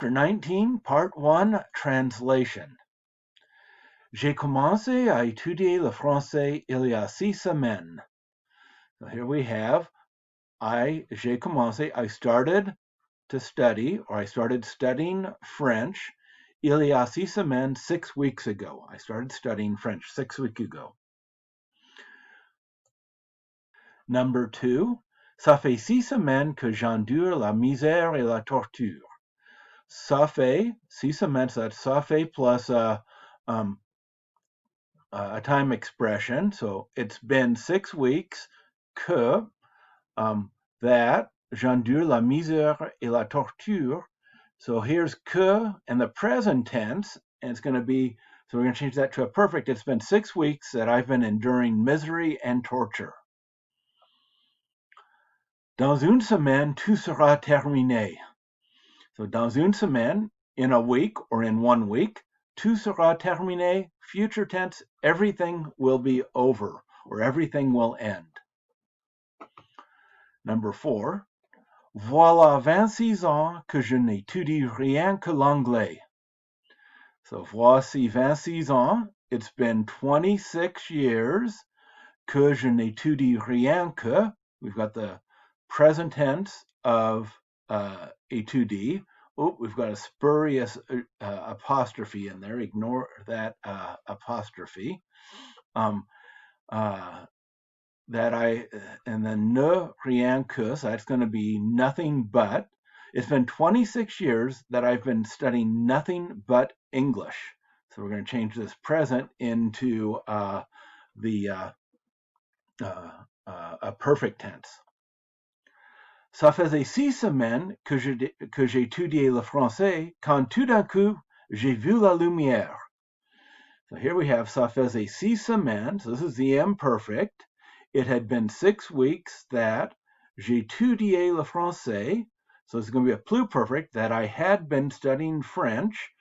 Chapter 19, Part 1, Translation. J'ai commencé à étudier le français il y a 6 semaines. So here we have, j'ai commencé, I started to study, or I started studying French, il y a 6 semaines, 6 weeks ago. I started studying French 6 weeks ago. Number 2, ça fait 6 semaines que j'endure la misère et la torture. Ça fait 6 semaines, that's ça fait plus a time expression. So it's been 6 weeks que that j'endure la misère et la torture. So here's que in the present tense, and it's going to be, so we're going to change that to a perfect. It's been 6 weeks that I've been enduring misery and torture. Dans une semaine, tout sera terminé. So dans une semaine, in a week or in 1 week, tout sera terminé, future tense, everything will be over or everything will end. Number 4, voilà 26 ans que je n'étudie rien que l'anglais. So voici 26 ans, it's been 26 years que je n'étudie rien que, we've got the present tense of étudier. Oh, we've got a spurious apostrophe in there. Ignore that apostrophe. And then ne rien que, so that's going to be nothing but. It's been 26 years that I've been studying nothing but English. So we're going to change this present into a perfect tense. Ça faisait 6 semaines que j'étudiais le français quand tout d'un coup, j'ai vu la lumière. So here we have ça faisait 6 semaines. So this is the imperfect. It had been 6 weeks that j'étudiais le français. So it's going to be a pluperfect that I had been studying French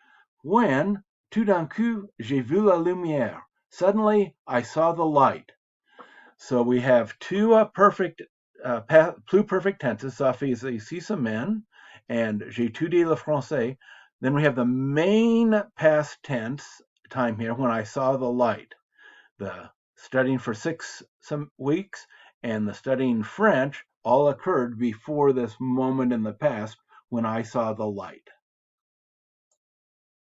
when tout d'un coup, j'ai vu la lumière. Suddenly, I saw the light. So we have two perfect pluperfect tenses, ça faisait 6 semaines, and j'ai étudié le français. Then we have the main past tense time here when I saw the light. The studying for 6 weeks and the studying French all occurred before this moment in the past when I saw the light.